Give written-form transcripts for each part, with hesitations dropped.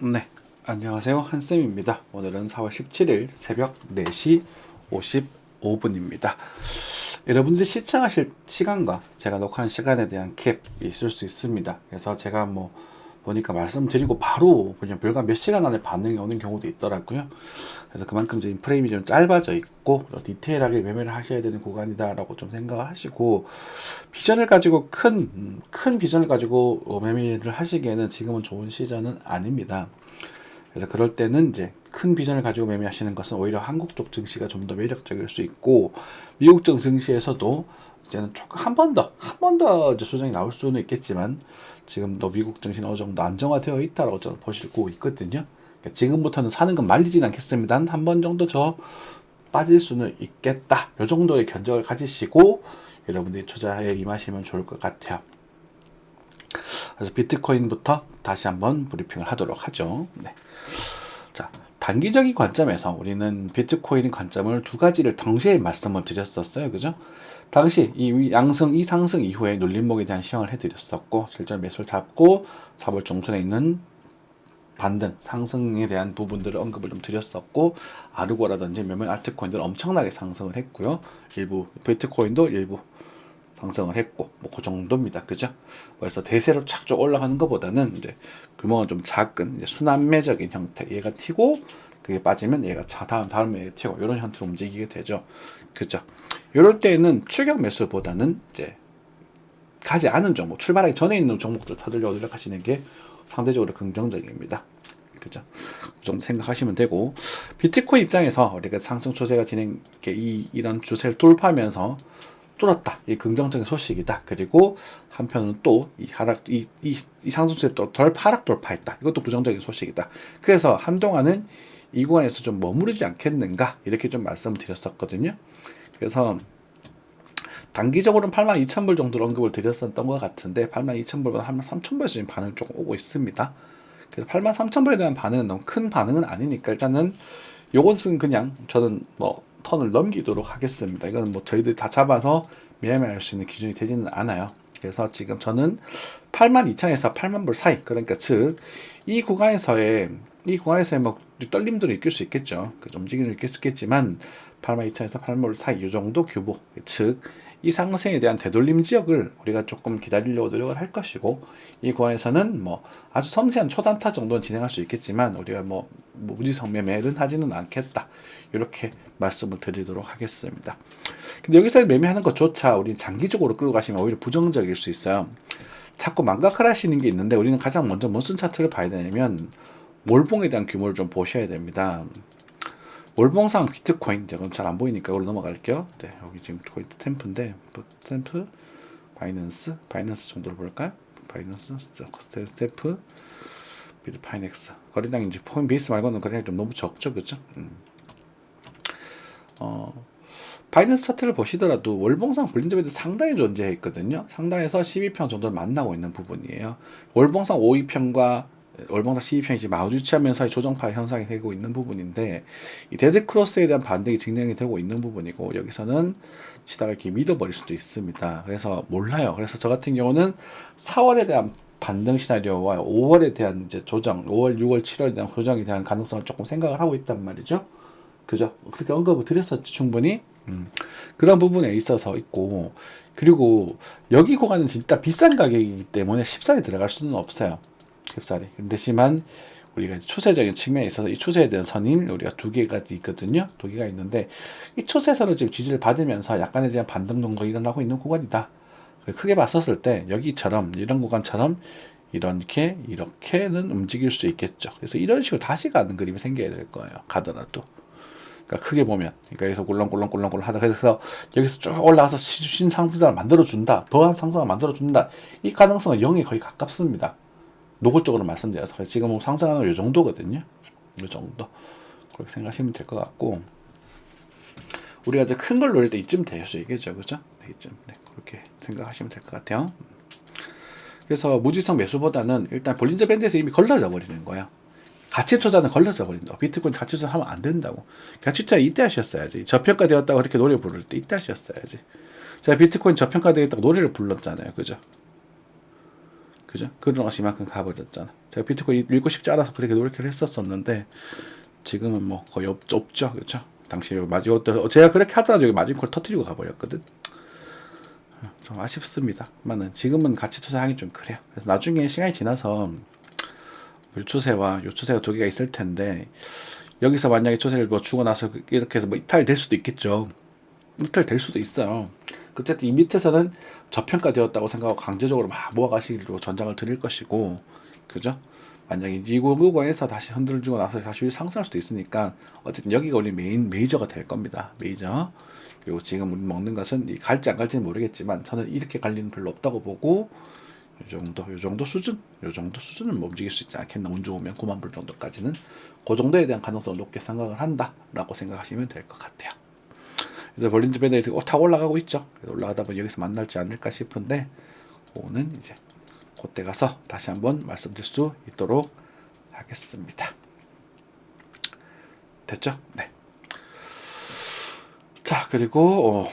네, 안녕하세요. 한쌤입니다. 오늘은 4월 17일 새벽 4시 55분입니다. 여러분들이 시청하실 시간과 제가 녹화한 시간에 대한 갭이 있을 수 있습니다. 그래서 제가 보니까 말씀드리고 바로 그냥 불과 몇 시간 안에 반응이 오는 경우도 있더라고요. 그래서 그만큼 이제 프레임이 좀 짧아져 있고 디테일하게 매매를 하셔야 되는 구간이다라고 좀 생각을 하시고, 비전을 가지고 큰 비전을 가지고 매매를 하시기에는 지금은 좋은 시즌은 아닙니다. 그래서 그럴 때는 이제 큰 비전을 가지고 매매하시는 것은 오히려 한국 쪽 증시가 좀 더 매력적일 수 있고, 미국 쪽 증시에서도 이제는 조금 한 번 더 조정이 나올 수는 있겠지만, 지금도 미국 증시는 어느 정도 안정화되어 있다라고 저는 보시고 있거든요. 그러니까 지금부터는 사는 건 말리진 않겠습니다. 한 번 정도 더 빠질 수는 있겠다. 이 정도의 견적을 가지시고 여러분들이 투자에 임하시면 좋을 것 같아요. 그래서 비트코인부터 다시 한번 브리핑을 하도록 하죠. 네. 자, 단기적인 관점에서 우리는 비트코인 관점을 두 가지를 동시에 말씀을 드렸었어요. 그죠? 당시 이 상승 이후에 눌림목에 대한 시황을 해드렸었고, 실전 매수를 잡고 4월 중순에 있는 반등, 상승에 대한 부분들을 언급을 좀 드렸었고, 아르고라든지 몇몇 알트코인들 엄청나게 상승을 했고요. 일부 비트코인도 일부 상승을 했고, 그 정도입니다. 그죠? 그래서 대세로 착 올라가는 것보다는 이제 규모가 좀 작은 이제 순환매적인 형태, 얘가 튀고 그게 빠지면 얘가 다음에 튀고 이런 형태로 움직이게 되죠. 그죠? 이럴 때는 추격 매수보다는 이제 가지 않은 종목, 출발하기 전에 있는 종목들 찾으려고 노력하시는 게 상대적으로 긍정적입니다. 그죠? 그 정도 생각하시면 되고, 비트코인 입장에서 우리가 상승 추세가 이런 추세를 돌파하면서 뚫었다. 이 긍정적인 소식이다. 그리고 한편은 또 이 상승 추세 또 덜 하락 돌파했다. 이것도 부정적인 소식이다. 그래서 한동안은 이 구간에서 좀 머무르지 않겠는가 이렇게 좀 말씀드렸었거든요. 그래서 단기적으로는 82,000불 정도로 언급을 드렸었던 것 같은데, 82,000불보다 83,000불에서 지금 반응이 조금 오고 있습니다. 그래서 83,000불에 대한 반응은 너무 큰 반응은 아니니까 일단은 요것은 그냥 저는 턴을 넘기도록 하겠습니다. 이건 저희들이 다 잡아서 매매할 수 있는 기준이 되지는 않아요. 그래서 지금 저는 82,000에서 80,000불 사이, 그러니까 즉 이 구간에서의 떨림들을 느낄 수 있겠죠. 그 움직임을 느낄 수 있겠지만 82,000에서 80,000불 사이 이 정도 규모, 즉 이 상승에 대한 되돌림 지역을 우리가 조금 기다리려고 노력을 할 것이고, 이 구간에서는 아주 섬세한 초단타 정도는 진행할 수 있겠지만 우리가 무지성 매매는 하지는 않겠다, 이렇게 말씀을 드리도록 하겠습니다. 근데 여기서 매매하는 것조차 우리는 장기적으로 끌고 가시면 오히려 부정적일 수 있어요. 자꾸 망각을 하시는 게 있는데, 우리는 가장 먼저 무슨 차트를 봐야 되냐면 월봉에 대한 규모를 좀 보셔야 됩니다. 월봉상 비트코인, 제가 잘 안 보이니까 이걸로 넘어갈게요. 네, 여기 지금 코인 스탬프인데, 스탬프, 바이낸스 정도로 볼까요? 바이낸스, 스탬프, 비트파이넥스. 거래량 이제 코인 베이스 말고는 거래량이 좀 너무 적죠, 그죠? 바이낸스 차트를 보시더라도 월봉상 볼린저 밴드 상단에 존재해 있거든요. 상단에서 12평 정도를 만나고 있는 부분이에요. 월봉상 5위평과 월봉상 12평이 마주치하면서의 조정파 현상이 되고 있는 부분인데, 이 데드 크로스에 대한 반등이 증명이 되고 있는 부분이고, 여기서는 치다가 이렇게 믿어버릴 수도 있습니다. 그래서 몰라요. 그래서 저 같은 경우는 4월에 대한 반등 시나리오와 5월에 대한 이제 조정, 5월, 6월, 7월에 대한 조정에 대한 가능성을 조금 생각을 하고 있단 말이죠. 그죠? 그렇게 언급을 드렸었지, 충분히. 그런 부분에 있어서 있고, 그리고 여기 구간은 진짜 비싼 가격이기 때문에 쉽사리 들어갈 수는 없어요. 쉽사리. 근데지만 우리가 추세적인 측면에 있어서 이 추세에 대한 선인 우리가 두 개가 있거든요. 두 개가 있는데, 이 추세선을 지금 지지를 받으면서 약간에 대한 반등 정도 일어나고 있는 구간이다. 크게 봤었을 때 여기처럼 이런 구간처럼 이렇게는 움직일 수 있겠죠. 그래서 이런 식으로 다시 가는 그림이 생겨야 될 거예요. 가더라도. 그러니까 크게 보면, 그러니까 여기서 꿀렁꿀렁 하다 그래서 여기서 쭉 올라가서 신상승장을 만들어준다, 더한 상승을 만들어준다, 이 가능성은 0에 거의 가깝습니다. 노골적으로 말씀드려서 지금 상승하는 이 정도거든요. 이 정도 그렇게 생각하시면 될 것 같고, 우리가 이제 큰 걸 노릴 때 이쯤 될 수 있겠죠, 그죠? 이쯤, 네, 그렇게 생각하시면 될 것 같아요. 그래서 무지성 매수보다는 일단 볼린저 밴드에서 이미 걸러져 버리는 거예요. 가치 투자는 걸러져 버린다. 비트코인 가치 투자 하면 안 된다고. 가치 투자 이때 하셨어야지. 저평가되었다고 그렇게 노래 부를 때 이때 하셨어야지. 제가 비트코인 저평가되었다고 노래를 불렀잖아요, 그죠? 그죠? 그런 것이 이만큼 가버렸잖아. 제가 비트코인 읽고 싶지 않아서 그렇게 노력을 했었었는데 지금은 뭐 거의 없죠, 그렇죠? 당시 제가 그렇게 하더라도 여기 마진콜 터트리고 가버렸거든. 좀 아쉽습니다만은 지금은 가치 투자하기 좀 그래요. 그래서 나중에 시간이 지나서 요추세와 요추세가 두 개가 있을 텐데 여기서 만약에 추세를 뭐 주고 나서 이렇게 해서 뭐 이탈될 수도 있겠죠. 이탈될 수도 있어요. 어쨌든 이 밑에서는 저평가되었다고 생각하고 강제적으로 막 모아가시기로 전장을 드릴 것이고, 그죠? 만약에 이 구간에서 다시 흔들주고 나서 다시 상승할 수도 있으니까 어쨌든 여기가 우리 메이저가 될 겁니다. 메이저. 그리고 지금 우리 먹는 것은 갈지 안 갈지는 모르겠지만 저는 이렇게 갈 리는 별로 없다고 보고 요 정도 수준은 뭐 움직일 수 있지 않겠나. 운 좋으면 9만 불 정도까지는 그 정도에 대한 가능성을 높게 생각을 한다라고 생각하시면 될 것 같아요. 그래서 볼린저 밴드 타고 올라가고 있죠. 올라가다 보면 여기서 만날지 않을까 싶은데 오는 이제 그때 가서 다시 한번 말씀드릴 수 있도록 하겠습니다. 됐죠? 네. 자, 그리고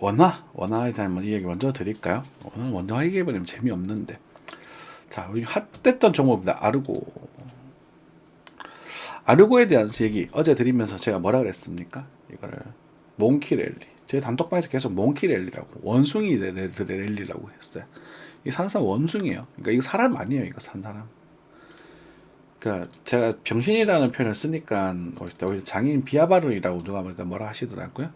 원화에 대한 이 얘기 먼저 드릴까요? 원화 얘기해버리면 재미없는데. 자, 우리 핫했던 종목입니다. 아르고에 대한 얘기 어제 드리면서 제가 뭐라 그랬습니까? 이거를 몽키랠리. 제 단톡방에서 계속 몽키랠리라고, 원숭이 랠리라고 했어요. 이 산 사람 원숭이에요. 그러니까 이거 사람 아니에요. 이거 산 사람. 그러니까 제가 병신이라는 표현을 쓰니까 오히려 장애인 비하발언이라고 누가 뭐라 하시더라고요.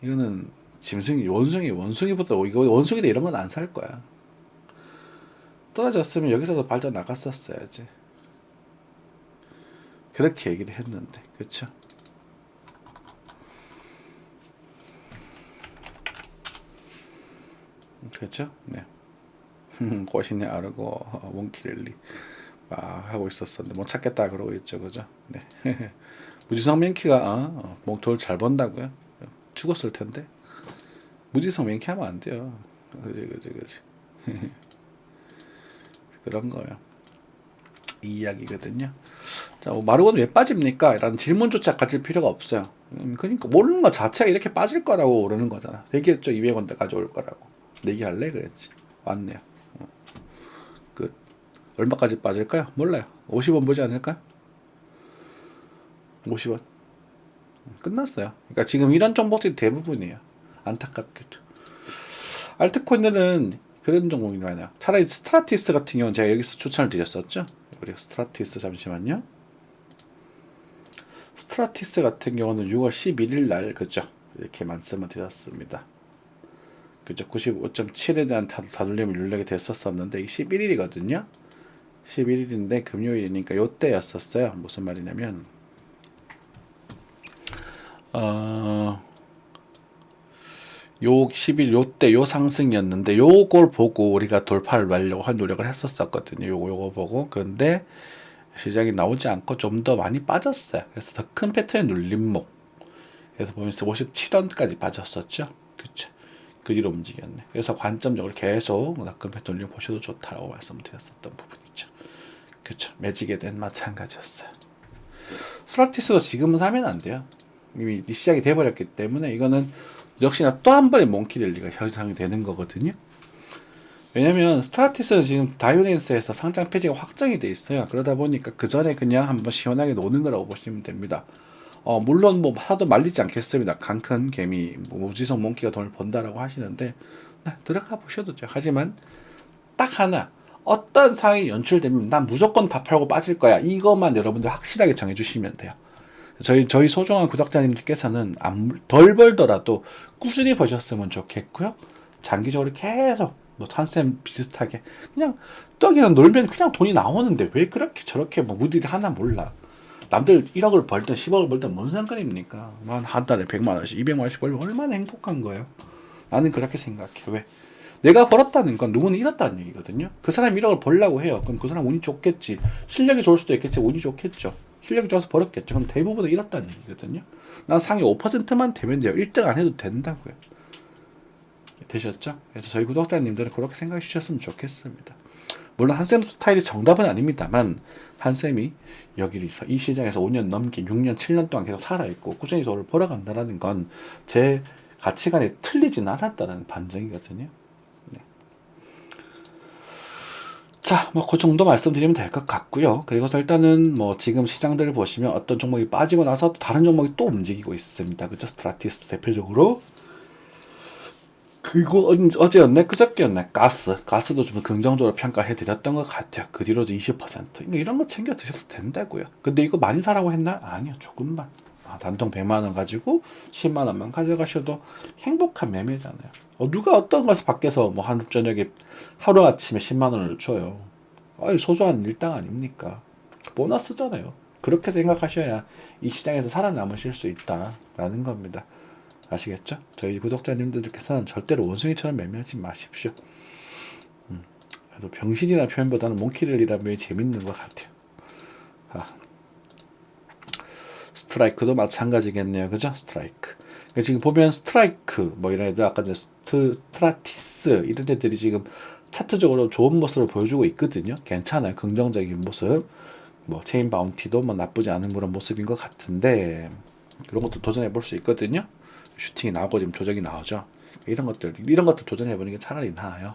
이거는 짐승이 원숭이보다 이거 원숭이도 이런 건 안 살 거야. 떨어졌으면 여기서도 발전 나갔었어야지. 그렇게 얘기를 했는데, 그렇죠? 그렇죠? 네. 꽃이네 아르고 몽키렐리 막 하고 있었었는데 못 찾겠다 그러고 있죠, 그죠? 네. 무지성 맹키가 목돈 잘 번다고요? 죽었을 텐데. 무지성 맹키 하면 안 돼요. 그지. 그런 거예요. 이 이야기거든요. 자, 마르고는 왜 빠집니까? 라는 질문조차 가질 필요가 없어요. 그러니까 모르는 것 자체가 이렇게 빠질 거라고 오르는 거잖아. 얘기했죠. 200원대까지 올 거라고. 내기할래? 그랬지. 왔네요. 끝. 얼마까지 빠질까요? 몰라요. 50원 보지 않을까요? 50원. 끝났어요. 그러니까 지금 이런 종목들이 대부분이에요. 안타깝게도. 알트코인들은 그런 종목이 많아요. 차라리 스트라티스 같은 경우는 제가 여기서 추천을 드렸었죠. 우리 스트라티스 잠시만요. 스트라티스 같은 경우는 6월 11일 날 그죠? 이렇게 말씀을 드렸습니다. 그죠? 95.7에 대한 다돌림을 누르게 됐었었는데 이게 11일이거든요. 11일인데 금요일이니까 요때였었어요. 무슨 말이냐면 요 10일 요때 요 상승이었는데 요걸 보고 우리가 돌파를 하려고 한 노력을 했었거든요. 요거 보고. 그런데 시장이 나오지 않고 좀 더 많이 빠졌어요. 그래서 더 큰 패턴의 눌림목. 그래서 보면 57원까지 빠졌었죠. 그쵸. 그 뒤로 움직였네. 그래서 관점적으로 계속 더 큰 패턴 눌림 보셔도 좋다고 말씀드렸었던 부분이죠. 그쵸. 매직에 대한 마찬가지였어요. 스트라티스도 지금은 사면 안 돼요. 이미 시작이 돼버렸기 때문에 이거는 역시나 또 한 번의 몽키랠리가 형성이 되는 거거든요. 왜냐면 스트라티스는 지금 다이오넨스에서 상장 폐지가 확정이 돼 있어요. 그러다 보니까 그 전에 그냥 한번 시원하게 노는 거라고 보시면 됩니다. 물론 뭐 사도 말리지 않겠습니다. 강큰 개미, 무지성 몽키가 돈을 번다라고 하시는데 들어가 보셔도 돼요. 하지만 딱 하나, 어떤 상황이 연출되면 난 무조건 다 팔고 빠질 거야. 이것만 여러분들 확실하게 정해주시면 돼요. 저희 소중한 구독자님들께서는 덜 벌더라도 꾸준히 버셨으면 좋겠고요. 장기적으로 계속 뭐 한쌤 비슷하게 그냥 떡이랑 놀면 그냥 돈이 나오는데 왜 그렇게 저렇게 뭐 무디를 하나 몰라. 남들 1억을 벌든 10억을 벌든 뭔 상관입니까? 한 달에 100만 원씩 200만 원씩 벌면 얼마나 행복한 거예요. 나는 그렇게 생각해. 왜? 내가 벌었다는 건 누구는 잃었다는 얘기거든요. 그 사람이 1억을 벌려고 해요. 그럼 그 사람 운이 좋겠지. 실력이 좋을 수도 있겠지. 운이 좋겠죠. 실력이 좋아서 벌었겠죠. 그럼 대부분은 잃었다는 얘기거든요. 난 상위 5%만 되면 돼요. 1등 안 해도 된다고요. 되셨죠? 그래서 저희 구독자님들은 그렇게 생각해 주셨으면 좋겠습니다. 물론 한쌤 스타일이 정답은 아닙니다만 한쌤이 여기서 이 시장에서 5년 넘게 6년 7년 동안 계속 살아있고 꾸준히 돈을 벌어간다는 건 제 가치관이 틀리진 않았다는 반증이거든요. 네. 자, 뭐 그 정도 말씀드리면 될 것 같고요. 그리고서 일단은 뭐 지금 시장들을 보시면 어떤 종목이 빠지고 나서 다른 종목이 또 움직이고 있습니다. 그죠? 스트라티스 대표적으로. 그리고 어제였네? 그저께였네? 가스도 좀 긍정적으로 평가해 드렸던 것 같아요. 그 뒤로도 20%. 그러니까 이런 거 챙겨 드셔도 된다고요. 근데 이거 많이 사라고 했나? 아니요, 조금만. 단통 100만 원 가지고 10만 원만 가져가셔도 행복한 매매잖아요. 누가 어떤 것을 밖에서 뭐 하루 저녁에 하루 아침에 10만 원을 줘요. 소소한 일당 아닙니까? 보너스잖아요. 그렇게 생각하셔야 이 시장에서 살아남으실 수 있다라는 겁니다. 아시겠죠? 저희 구독자님들께서는 절대로 원숭이처럼 매매하지 마십시오. 그래도 병신이라는 표현보다는 몽키를이라는 표현이 재밌는 것 같아요. 스트라이크도 마찬가지겠네요. 그죠? 스트라이크. 그러니까 지금 보면 스트라이크, 뭐 이런 애들, 아까 스트라티스, 이런 애들이 지금 차트적으로 좋은 모습을 보여주고 있거든요. 괜찮아요. 긍정적인 모습. 뭐, 체인 바운티도 뭐 나쁘지 않은 그런 모습인 것 같은데, 이런 것도 도전해 볼 수 있거든요. 슈팅이 나오고 지금 조정이 나오죠. 이런 것들 도전해 보는 게 차라리 나아요.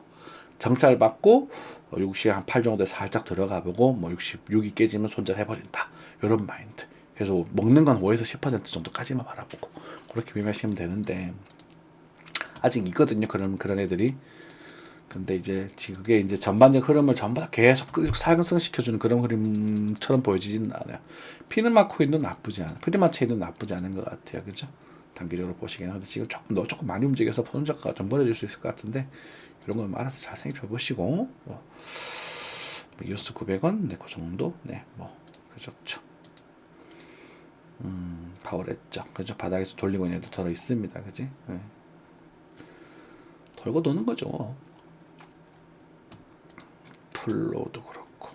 정찰 받고 60에 한 8 정도에 살짝 들어가 보고 뭐 66이 깨지면 손절해 버린다. 이런 마인드. 그래서 먹는 건 5에서 10% 정도까지만 바라보고 그렇게 매매하시면 되는데 아직 있거든요. 그런 애들이. 근데 이제 그게 이제 전반적 흐름을 전부 다 계속 상승시켜주는 그런 흐름처럼 보여지지는 않아요. 피르마코인도 나쁘지 않아요. 프리마체인도 나쁘지 않은 것 같아요. 그죠? 단기적으로 보시기에는. 근데 지금 조금 많이 움직여서 손절가가 좀 벌어질 수 있을 것 같은데 이런 건 알아서 자세히 펴보시고 뭐 이오스 900원 네, 그 정도 뭐 그렇죠. 파워랬죠. 그죠? 바닥에서 돌리고 있는 애도 들어 있습니다. 그지? 네. 돌고 도는 거죠. 플로도 그렇고.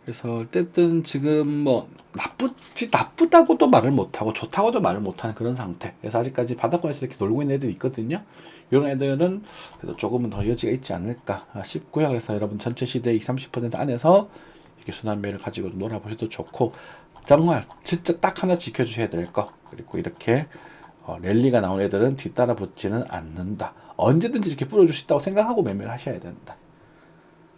그래서 어쨌든 지금 뭐 나쁘다고도 말을 못하고 좋다고도 말을 못하는 그런 상태. 그래서 아직까지 바닥권에서 이렇게 놀고 있는 애들이 있거든요. 이런 애들은 그래도 조금은 더 여지가 있지 않을까 싶고요. 그래서 여러분 전체 시대 20-30% 안에서 이렇게 순환매를 가지고 놀아보셔도 좋고 정말 진짜 딱 하나 지켜주셔야 될 거. 그리고 이렇게 랠리가 나온 애들은 뒤따라 붙지는 않는다. 언제든지 이렇게 뿌려줄 수 있다고 생각하고 매매를 하셔야 된다.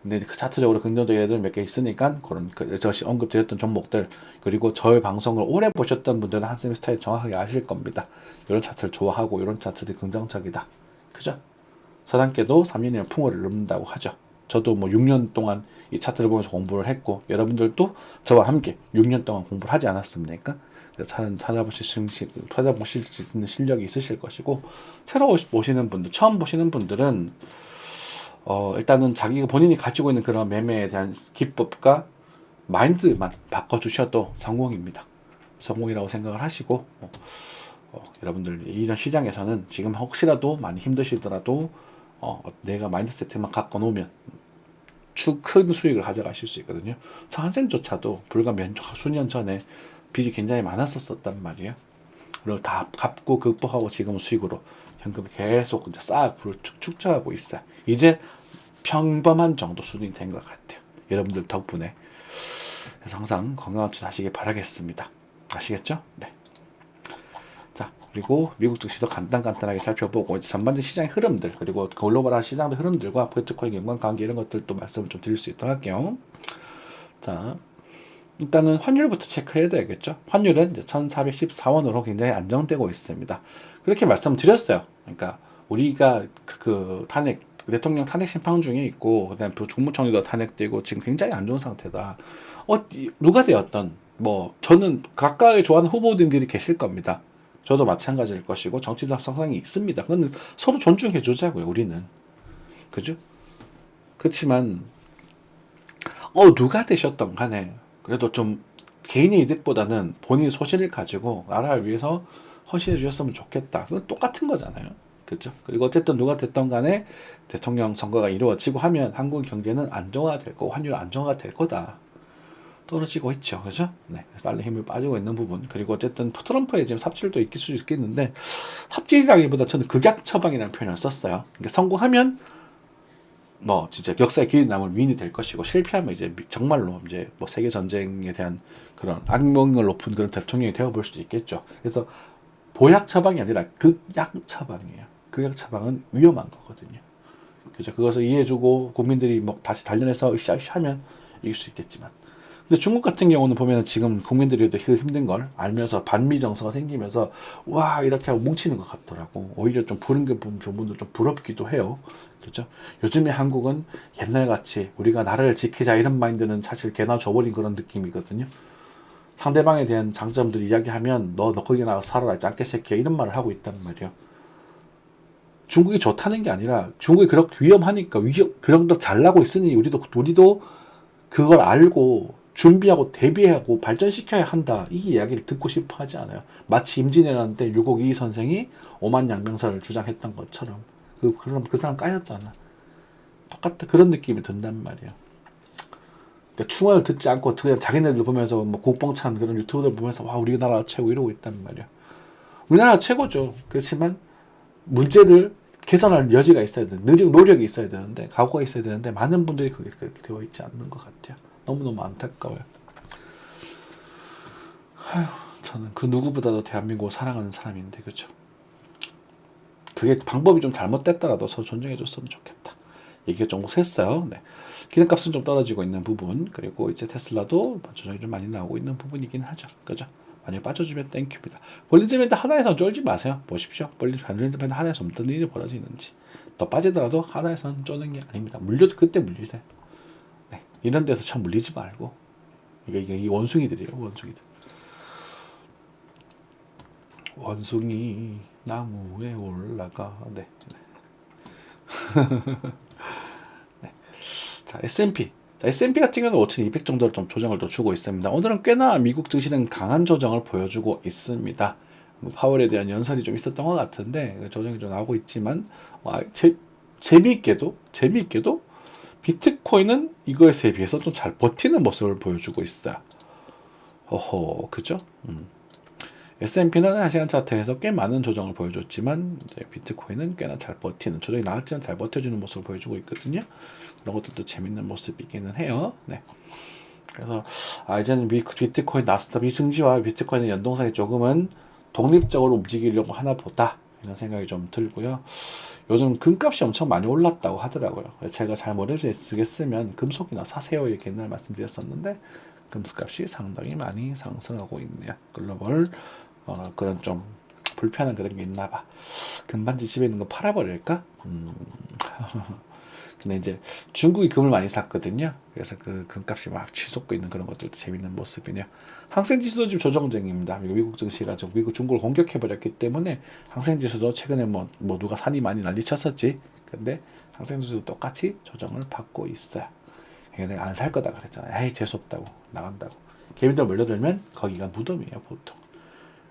근데 그 차트적으로 긍정적인 애들 몇 개 있으니까 그런 저시 언급드렸던 종목들 그리고 저의 방송을 오래 보셨던 분들은 한쌤의 스타일 정확하게 아실 겁니다. 이런 차트를 좋아하고 이런 차트들이 긍정적이다. 그죠? 서당께도 3년이면 풍어를 넘는다고 하죠. 저도 뭐 6년 동안 이 차트를 보면서 공부를 했고 여러분들도 저와 함께 6년 동안 공부를 하지 않았습니까? 찾아보실 수 있는 실력이 있으실 것이고 새로 보시는 분들, 처음 보시는 분들은 일단은 자기가 본인이 가지고 있는 그런 매매에 대한 기법과 마인드만 바꿔주셔도 성공입니다. 성공이라고 생각을 하시고 여러분들 이런 시장에서는 지금 혹시라도 많이 힘드시더라도 내가 마인드세트만 갖고 놓으면 큰 수익을 가져가실 수 있거든요. 저 한생조차도 불과 수년 전에 빚이 굉장히 많았었단 말이에요. 그리고 다 갚고 극복하고 지금 수익으로 현금을 계속 이제 쌓고 축적하고 있어요. 이제 평범한 정도 수준이 된 것 같아요. 여러분들 덕분에. 그래서 항상 건강한 투자 하시길 바라겠습니다. 아시겠죠? 네. 자, 그리고 미국 증시도 간단하게 살펴보고 이제 전반적 시장의 흐름들 그리고 글로벌한 시장의 흐름들과 포트코인 연관관계 이런 것들도 말씀을 좀 드릴 수 있도록 할게요. 자, 일단은 환율부터 체크해야 되겠죠. 환율은 이제 1414원으로 굉장히 안정되고 있습니다. 그렇게 말씀드렸어요. 그러니까 우리가 대통령 탄핵 심판 중에 있고 그다음에 국무총리도 탄핵되고 지금 굉장히 안 좋은 상태다. 누가 되었던 뭐 저는 각각의 좋아하는 후보들이 계실 겁니다. 저도 마찬가지일 것이고 정치적 성향이 있습니다. 그건 서로 존중해 주자고요. 우리는 그죠? 그렇지만 누가 되셨던 간에 그래도 좀 개인의 이득보다는 본인의 소신을 가지고 나라를 위해서 헌신해 주셨으면 좋겠다. 그건 똑같은 거잖아요. 그렇죠? 그리고 어쨌든 누가 됐던 간에 대통령 선거가 이루어지고 하면 한국 경제는 안정화될 거고 환율 안정화가 될 거다. 떨어지고 있죠. 그죠? 네. 달러 힘이 빠지고 있는 부분. 그리고 어쨌든 트럼프의 지금 삽질도 있을 수 있겠는데 삽질이라기보다 저는 극약 처방이라는 표현을 썼어요. 그러니까 성공하면 뭐 진짜 역사에 길이 남을 위인이 될 것이고 실패하면 이제 정말로 이제 뭐 세계 전쟁에 대한 그런 악명을 높은 그런 대통령이 되어 볼 수도 있겠죠. 그래서 보약 처방이 아니라 극약 처방이에요. 극약 처방은 위험한 거거든요. 그죠? 그것을 이해해주고 국민들이 뭐 다시 단련해서 으쌰으쌰 하면 이길 수 있겠지만. 근데 중국 같은 경우는 보면 지금 국민들이 힘든 걸 알면서 반미 정서가 생기면서 와 이렇게 하고 뭉치는 것 같더라고. 오히려 좀 부른 게 부분도 좀 부럽기도 해요. 그렇죠? 요즘에 한국은 옛날같이 우리가 나라를 지키자 이런 마인드는 사실 개나 줘버린 그런 느낌이거든요. 상대방에 대한 장점들 이야기하면 너 거기 나가 살아라 짱깨 새끼야 이런 말을 하고 있단 말이야. 중국이 좋다는 게 아니라 중국이 그렇게 위험하니까 그런 걸 잘나고 있으니 우리도 그걸 알고 준비하고 대비하고 발전시켜야 한다. 이 이야기를 듣고 싶어 하지 않아요. 마치 임진왜란 때 율곡이 선생이 오만양병설을 주장했던 것처럼 그 사람 까였잖아. 똑같다. 그런 느낌이 든단 말이야. 그러니까 충언을 듣지 않고 그냥 자기네들 보면서 뭐 국뽕찬 그런 유튜브들 보면서 와 우리나라 최고 이러고 있단 말이야. 우리나라 최고죠. 그렇지만 문제를 개선할 여지가 있어야 되는데 노력이 있어야 되는데 각오가 있어야 되는데 많은 분들이 그게 되어 있지 않는 것 같아요. 너무너무 안타까워요. 아휴, 저는 그 누구보다도 대한민국을 사랑하는 사람인데 그렇죠. 그게 방법이 좀 잘못됐더라도 서로 존중해줬으면 좋겠다. 얘기가 좀 셌어요. 네. 기름값은 좀 떨어지고 있는 부분 그리고 이제 테슬라도 조정이 좀 많이 나오고 있는 부분이긴 하죠. 그죠? 많이 빠져주면 땡큐입니다. 볼린저 밴드 하나에선 쫄지 마세요. 보십시오. 볼린저 밴드 하나에서 어떤 일이 벌어지는지. 더 빠지더라도 하나에선 쪼는 게 아닙니다. 물려도 그때 물리세요. 네. 이런 데서 참 물리지 말고. 이게 이 원숭이들이에요. 원숭이들. 원숭이 나무에 올라가. 네. 네. 자, S&P. 자, S&P 같은 경우는 5,200 정도로 좀 조정을 또 주고 있습니다. 오늘은 꽤나 미국 증시는 강한 조정을 보여주고 있습니다. 파월에 대한 연설이 좀 있었던 것 같은데 조정이 좀 나오고 있지만 재미있게도 비트코인은 이거에 비해서 좀 잘 버티는 모습을 보여주고 있어요. 어허, 그죠? S&P는 1시간 차트에서 꽤 많은 조정을 보여줬지만 비트코인은 꽤나 잘 버티는 조정이 나왔지만 잘 버텨주는 모습을 보여주고 있거든요. 그런 것들도 재밌는 모습이기는 해요. 네. 그래서 이제는 비트코인 나스닥 미승지와 비트코인의 연동성이 조금은 독립적으로 움직이려고 하나 보다 이런 생각이 좀 들고요. 요즘 금값이 엄청 많이 올랐다고 하더라고요. 제가 잘 모르겠으면 금속이나 사세요 이렇게 옛날 말씀드렸었는데 금속값이 상당히 많이 상승하고 있네요. 글로벌 그런 좀 불편한 그런 게 있나 봐. 금반지 집에 있는 거 팔아버릴까? 근데 이제 중국이 금을 많이 샀거든요. 그래서 그 금값이 막 치솟고 있는 그런 것들도 재밌는 모습이네요. 항생지수도 지금 조정 중입니다. 미국 증시가 미국 중국을 공격해버렸기 때문에 항생지수도 최근에 뭐 누가 산이 많이 난리쳤었지. 근데 항생지수도 똑같이 조정을 받고 있어요. 그러니까 내가 안 살 거다 그랬잖아. 에이 재수없다고 나간다고. 개미들 몰려들면 거기가 무덤이에요 보통.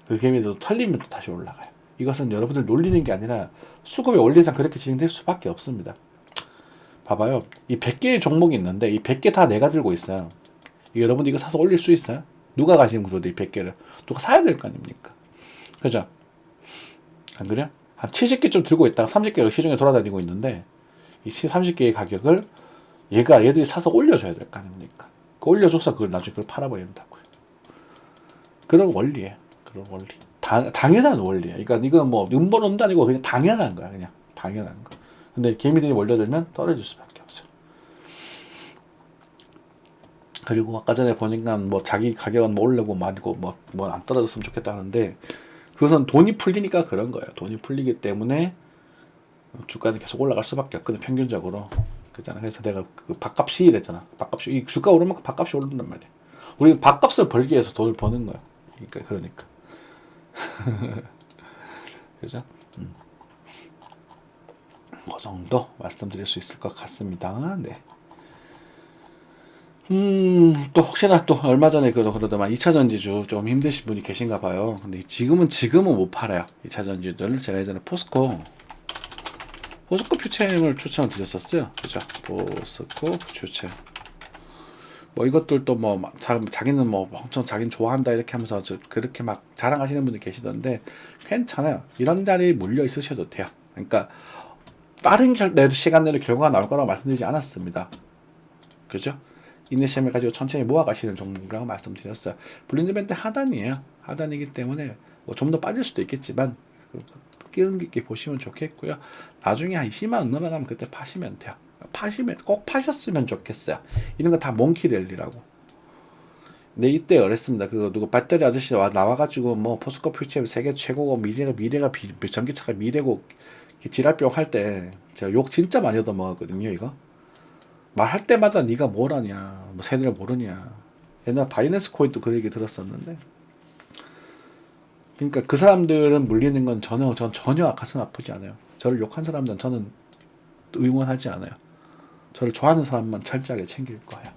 그 개미들도 털리면 또 다시 올라가요. 이것은 여러분들 놀리는 게 아니라 수급의 원리상 그렇게 진행될 수밖에 없습니다. 봐봐요. 이 100개의 종목이 있는데 이 100개 다 내가 들고 있어요. 여러분 이거 사서 올릴 수 있어요? 누가 가시는 구조인데 이 100개를 누가 사야 될 거 아닙니까? 그죠? 안 그래요? 한 70개쯤 들고 있다가 30개가 시중에 돌아다니고 있는데 이 30개의 가격을 얘들이 사서 올려줘야 될 거 아닙니까? 올려줘서 그걸 나중에 그걸 팔아버린다고요. 그런 원리예요. 그런 원리. 당연한 원리예요. 그러니까 이건 뭐 음모론도 아니고 그냥 당연한 거야. 그냥 당연한 거. 근데 개미들이 몰려들면 떨어질 수밖에 없어요. 그리고 아까 전에 보니까 뭐 자기 가격은 뭐 오르고 말고 뭐 안 떨어졌으면 좋겠다는데 그것은 돈이 풀리니까 그런 거예요. 돈이 풀리기 때문에 주가는 계속 올라갈 수밖에 없거든 평균적으로. 그잖아. 그래서 내가 그 밥값이 이랬잖아. 밥값이 이 주가 오르면 밥값이 오른단 말이야. 우리는 밥값을 벌기 위해서 돈을 버는 거야. 그러니까. 그죠? 그 정도 말씀드릴 수 있을 것 같습니다. 네. 또 혹시나 또 얼마 전에 그러더만 2차 전지주 좀 힘드신 분이 계신가 봐요. 근데 지금은 못 팔아요. 2차 전지들 제가 예전에 포스코 퓨체를 추천을 드렸었어요. 그죠? 포스코 퓨체. 뭐 이것들도 뭐 자기는 뭐 엄청 자기는 좋아한다 이렇게 하면서 그렇게 막 자랑하시는 분들 계시던데 괜찮아요. 이런 자리에 물려 있으셔도 돼요. 그러니까 빠른 시간 내로 결과가 나올 거라고 말씀드리지 않았습니다. 그죠? 인내심을 가지고 천천히 모아가시는 종목이라고 말씀드렸어요. 볼린저 밴드 하단이에요. 하단이기 때문에 뭐 좀 더 빠질 수도 있겠지만 끈기 있게 보시면 좋겠고요. 나중에 한 20만 원 넘어가면 그때 파시면 돼요. 파시면 꼭 파셨으면 좋겠어요. 이런 거 다 몽키랠리라고. 네, 이때 그랬습니다. 그거 누구 배터리 아저씨 나와가지고 뭐 포스코 퓨처 세계 최고고 미래가 전기차가 미래고 지랄병 할 때 제가 욕 진짜 많이 얻어먹었거든요. 이거 말할 때마다 네가 뭘 하냐, 뭐 세대를 모르냐. 옛날 바이낸스 코인도 그 얘기 들었었는데, 그러니까 그 사람들은 물리는 건 전 전혀 가슴 아프지 않아요. 저를 욕한 사람들은 저는 응원하지 않아요. 저를 좋아하는 사람만 철저하게 챙길 거예요.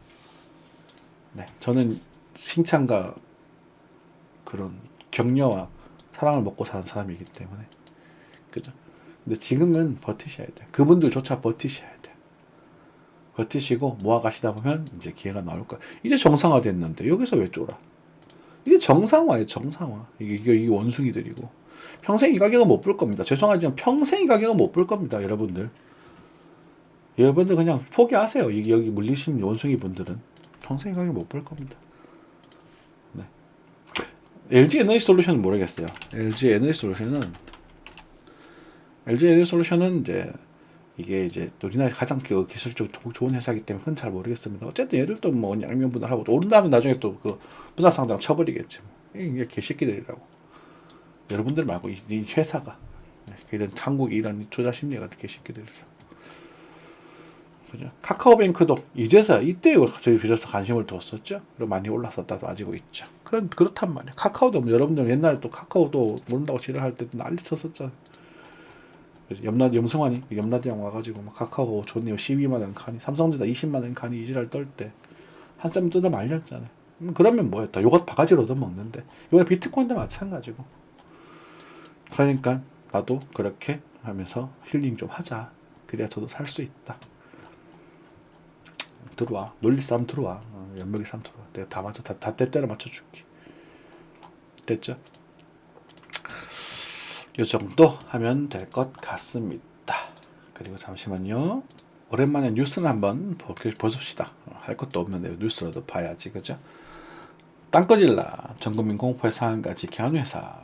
네, 저는 칭찬과 그런 격려와 사랑을 먹고 사는 사람이기 때문에, 그죠? 근데 지금은 버티셔야 돼요. 그분들조차 버티셔야 돼요. 버티시고 모아가시다 보면 이제 기회가 나올 거예요. 이제 정상화 됐는데 여기서 왜 쫄아? 이게 정상화예요, 정상화. 이게 원숭이들이고 평생 이 가격은 못 볼 겁니다. 죄송하지만 평생 이 가격은 못 볼 겁니다, 여러분들. 여러분들 그냥 포기하세요. 여기 물리신 원숭이 분들은 평생 이 가격 못 볼 겁니다. 네. LG 에너지 솔루션은 모르겠어요. LG 에너지 솔루션은 이제 이게 이제 우리나라 가장 기술적으로 좋은 회사이기 때문에 그건 잘 모르겠습니다. 어쨌든 얘들도 뭐 양면분할하고 오른다면 나중에 또 그 분할상장 쳐버리겠지. 뭐. 이게 개새끼들이라고. 여러분들 말고 이 회사가 이런 한국이 이런 투자 심리가 개새끼들이라고. 그죠? 카카오뱅크도 이제서 이때 저희 비로소 관심을 뒀었죠. 그리고 많이 올랐었다 가지고 있죠. 그렇단 말이야. 카카오도 여러분들 옛날에 또 카카오도 모른다고 지랄할 때도 난리 쳤었잖아. 염라대왕 와가지고 막 카카오 좋네요 12만원 칸이 삼성전자 20만원 칸이 이지랄 떨 때 한쌈 뜯어 말렸잖아요. 그러면 뭐였다 요것 바가지로 얻어먹는데 이번에 비트코인도 마찬가지고. 그러니까 나도 그렇게 하면서 힐링 좀 하자. 그래야 저도 살 수 있다. 들어와. 놀릴 사람 들어와. 연맥이 사람 들어와. 내가 다 때때로 맞춰줄게. 됐죠? 요 정도 하면 될 것 같습니다. 그리고 잠시만요. 오랜만에 뉴스는 한번 보십시다. 할 것도 없는데 뉴스라도 봐야지, 그죠? 땅꺼질라 전국민 공포의 상한가 지켜한 회사.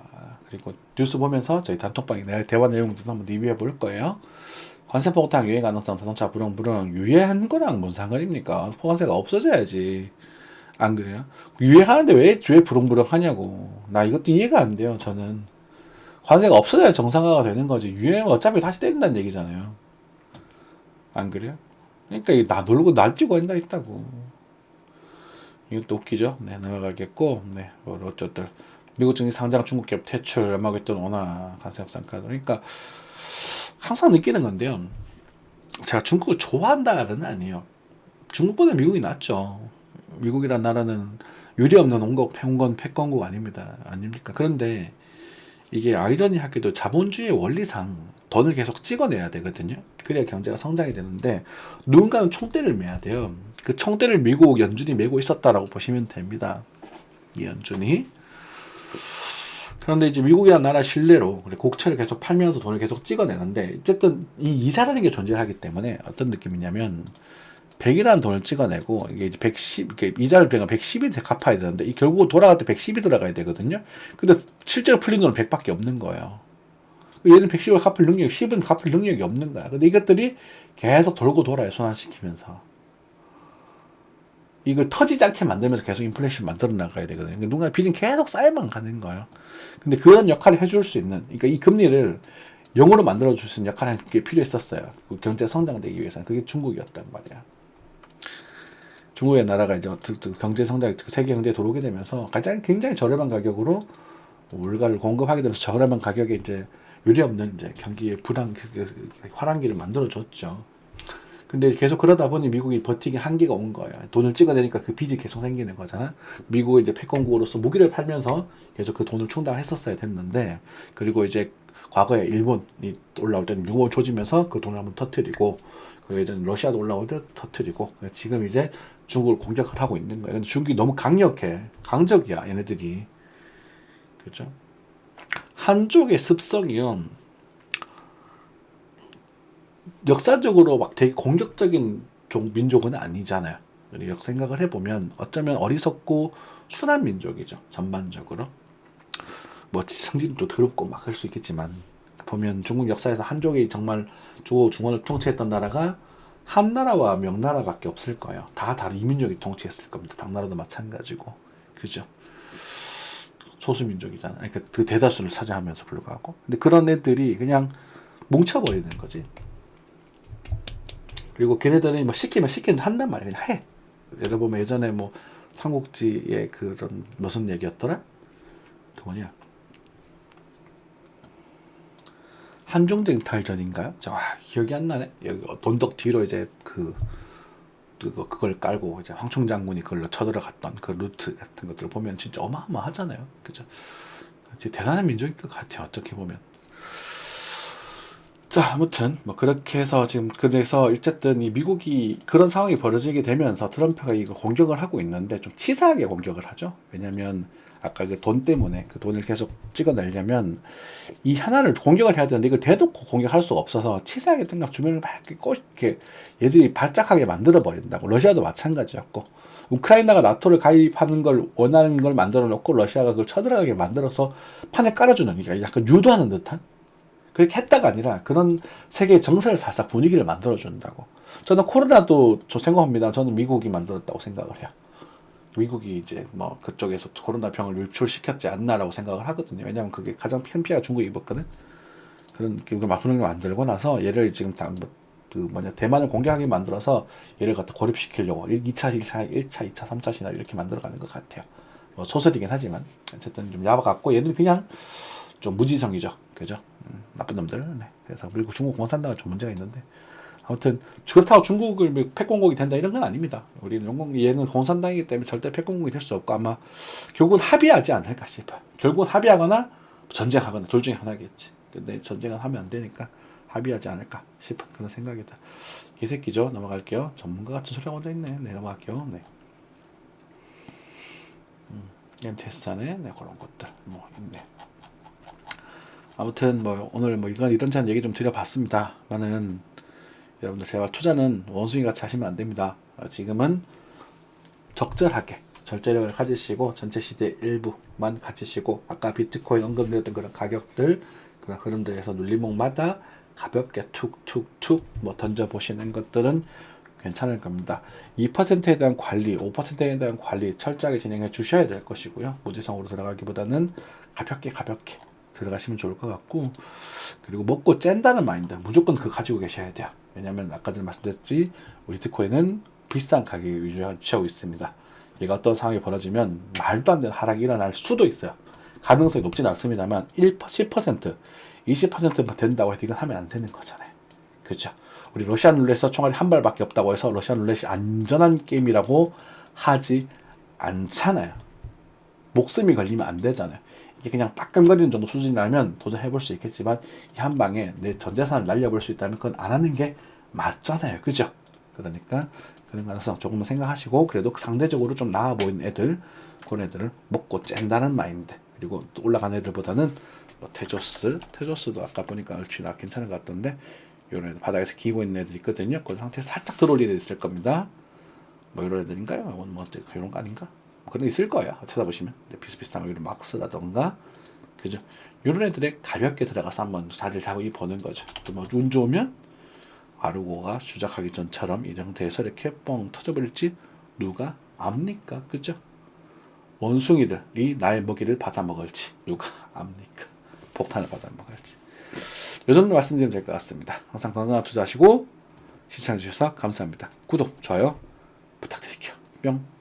그리고 뉴스 보면서 저희 단톡방에 대화 내용도 한번 리뷰해 볼 거예요. 관세 폭탄 유행 가능성 자동차 부릉부릉 유예한 거랑 뭔 상관입니까? 관세가 없어져야지. 안 그래요? 유예하는데 왜 부릉부릉 하냐고. 나 이것도 이해가 안 돼요. 저는 관세가 없어져야 정상화가 되는 거지. 유행은 어차피 다시 때린다는 얘기잖아요. 안 그래요? 그러니까 나 놀고 날뛰고 한다 했다고. 이것도 웃기죠? 네, 넘어가겠고, 네, 어쨌든 미국 증시 상장 중국 기업 퇴출, 연마했던 원화 관세 협상까지. 그러니까 항상 느끼는 건데요. 제가 중국을 좋아한다는 아니에요. 중국보다 미국이 낫죠. 미국이란 나라는 유리 없는 온건 패권국 아닙니까? 그런데 이게 아이러니하게도 자본주의 원리상 돈을 계속 찍어내야 되거든요. 그래야 경제가 성장이 되는데 누군가는 총대를 매야 돼요. 그 총대를 미국 연준이 메고 있었다라고 보시면 됩니다. 이 연준이. 그런데 이제 미국이라는 나라 신뢰로 국채를 계속 팔면서 돈을 계속 찍어내는데 어쨌든 이 이자라는 게 존재하기 때문에 어떤 느낌이냐면 100이라는 돈을 찍어내고 이게 이제 110, 이자를 110이 갚아야 되는데 이 결국 돌아갈 때 110이 들어가야 되거든요. 근데 실제로 풀린 돈은 100밖에 없는 거예요. 얘는 110을 갚을 능력이 10은 갚을 능력이 없는 거야. 근데 이것들이 계속 돌고 돌아요. 순환시키면서. 이걸 터지지 않게 만들면서 계속 인플레이션 만들어 나가야 되거든요. 그러니까 누군가 빚은 계속 쌓여만 가는 거예요. 근데 그런 역할을 해줄 수 있는, 그러니까 이 금리를 0으로 만들어 줄 수 있는 역할이 필요했었어요. 그 경제 성장되기 위해서는. 그게 중국이었단 말이야. 중국의 나라가 이제 경제 성장, 세계 경제에 들어오게 되면서 굉장히 저렴한 가격으로 물가를 공급하게 되면서 저렴한 가격에 이제 유리 없는 이제 경기의 화랑기를 만들어줬죠. 근데 계속 그러다 보니 미국이 버티기 한계가 온 거예요. 돈을 찍어내니까 그 빚이 계속 생기는 거잖아. 미국이 이제 패권국으로서 무기를 팔면서 계속 그 돈을 충당을 했었어야 됐는데, 그리고 이제 과거에 일본이 올라올 때는 일본 조지면서 그 돈을 한번 터뜨리고, 그리고 이제 러시아도 올라올 때 터뜨리고, 지금 이제 중국을 공격을 하고 있는 거예요. 근데 중국이 너무 강적이야, 얘네들이. 그죠? 한쪽의 습성이요. 역사적으로 막 되게 공격적인 민족은 아니잖아요. 생각을 해보면 어쩌면 어리석고 순한 민족이죠. 전반적으로. 뭐 성질도 더럽고 막 그럴 수 있겠지만 보면 중국 역사에서 한족이 정말 중국 중원을 통치했던 나라가 한나라와 명나라밖에 없을 거예요. 다 다른 이민족이 통치했을 겁니다. 당나라도 마찬가지고, 그죠? 소수민족이잖아. 그러니까 그 대다수를 차지하면서 불구하고. 근데 그런 애들이 그냥 뭉쳐버리는 거지. 그리고 걔네들이 뭐 시키면 한단 말이야. 그냥 해. 예를 보면 예전에 뭐 삼국지의 그런 무슨 얘기였더라? 그 뭐냐? 한중쟁탈전인가요? 기억이 안 나네. 여기 돈덕 뒤로 이제 그걸 깔고 이제 황총 장군이 그걸로 쳐들어갔던 그 루트 같은 것들을 보면 진짜 어마어마하잖아요. 그죠? 대단한 민족인 것 같아요. 어떻게 보면. 자, 아무튼 뭐 그렇게 해서 지금 그래서 어쨌든 이 미국이 그런 상황이 벌어지게 되면서 트럼프가 이거 공격을 하고 있는데 좀 치사하게 공격을 하죠. 왜냐면 아까 그 돈 때문에 그 돈을 계속 찍어내려면 이 하나를 공격을 해야 되는데 이걸 대놓고 공격할 수가 없어서 치사하게 생각 주변을 막 이렇게 얘들이 발작하게 만들어 버린다고. 러시아도 마찬가지였고 우크라이나가 나토를 가입하는 걸 원하는 걸 만들어 놓고 러시아가 그걸 쳐들어가게 만들어서 판에 깔아주는, 그러니까 약간 유도하는 듯한 그렇게 했다가 아니라 그런 세계의 정세를 살짝 분위기를 만들어 준다고. 저는 코로나도 저 생각합니다. 저는 미국이 만들었다고 생각을 해요. 미국이 이제 뭐 그쪽에서 코로나 병을 유출시켰지 않나라고 생각을 하거든요. 왜냐하면 그게 가장 큰 피해가 중국이 입었거든. 그런 그 막히는 걸 만들고 나서 얘를 지금 대만을 공격하게 만들어서 얘를 갖다 고립시키려고 2차, 1차, 2차, 3차 시나 이렇게 만들어가는 것 같아요. 뭐 소설이긴 하지만 어쨌든 좀 야박같고 얘는 그냥 좀 무지성이죠. 그죠? 나쁜 놈들. 네. 그래서 그리고 중국 공산당은 좀 문제가 있는데 아무튼 그렇다고 중국을 패공국이 된다 이런 건 아닙니다. 우리는 얘는 공산당이기 때문에 절대 패공국이 될 수 없고 아마 결국은 합의하지 않을까 싶어요. 결국은 합의하거나 전쟁하거나 둘 중에 하나겠지. 근데 전쟁은 하면 안 되니까 합의하지 않을까 싶은 그런 생각이다. 이 새끼죠. 넘어갈게요. 전문가 같은 소리가 먼저 있네. 네, 넘어갈게요. 네. MTS안에 네, 그런 것들 뭐 있네. 아무튼 뭐 오늘 뭐 이런저런 얘기 좀 드려봤습니다만은 여러분들 제발 투자는 원숭이 같이 하시면 안 됩니다. 지금은 적절하게 절제력을 가지시고 전체 시대 일부만 가지시고 아까 비트코인 언급드렸던 그런 가격들 그런 흐름들에서 눌림목마다 가볍게 툭툭툭 뭐 던져보시는 것들은 괜찮을 겁니다. 2%에 대한 관리, 5%에 대한 관리 철저하게 진행해 주셔야 될 것이고요. 무지성으로 들어가기보다는 가볍게 들어가시면 좋을 것 같고, 그리고 먹고 쨘다는 마인드 무조건 그거 가지고 계셔야 돼요. 왜냐하면 아까 전에 말씀드렸듯이 비트코인은 비싼 가격을 유지하고 있습니다. 얘가 어떤 상황이 벌어지면 말도 안 되는 하락이 일어날 수도 있어요. 가능성이 높진 않습니다만 10%, 20% 된다고 해도 이건 하면 안 되는 거잖아요. 그렇죠? 우리 러시안 룰렛에서 총알이 한 발밖에 없다고 해서 러시안 룰렛이 안전한 게임이라고 하지 않잖아요. 목숨이 걸리면 안 되잖아요. 이게 그냥 따끔거리는 정도 수준이라면 도전해볼 수 있겠지만 이 한 방에 내 전 재산을 날려볼 수 있다면 그건 안 하는 게 맞잖아요. 그죠? 그러니까 그런 가능성 조금만 생각하시고 그래도 상대적으로 좀 나아 보이는 애들 그런 애들을 먹고 쨘다는 마인드 그리고 또 올라가는 애들보다는 뭐 테조스도 아까 보니까 얼추나 괜찮은 것 같던데 이런 애들 바닥에서 기고 있는 애들 있거든요. 그 상태에서 살짝 들어올리는 애들 있을 겁니다. 뭐 이런 애들인가요? 뭐 이런 거 아닌가? 그런 게 있을 거예요. 찾아보시면 비슷비슷한 거 이런 막스라던가 그죠? 이런 애들에 가볍게 들어가서 한번 자리를 잡기 보는 거죠. 또 뭐 운 좋으면 아르고가 주작하기 전처럼 이 상태에서 이렇게 뻥 터져버릴지 누가 압니까? 그죠? 원숭이들이 나의 먹이를 받아먹을지 누가 압니까? 폭탄을 받아먹을지. 이 정도 말씀드리면 될 것 같습니다. 항상 건강한 투자하시고 시청해주셔서 감사합니다. 구독, 좋아요 부탁드릴게요. 뿅.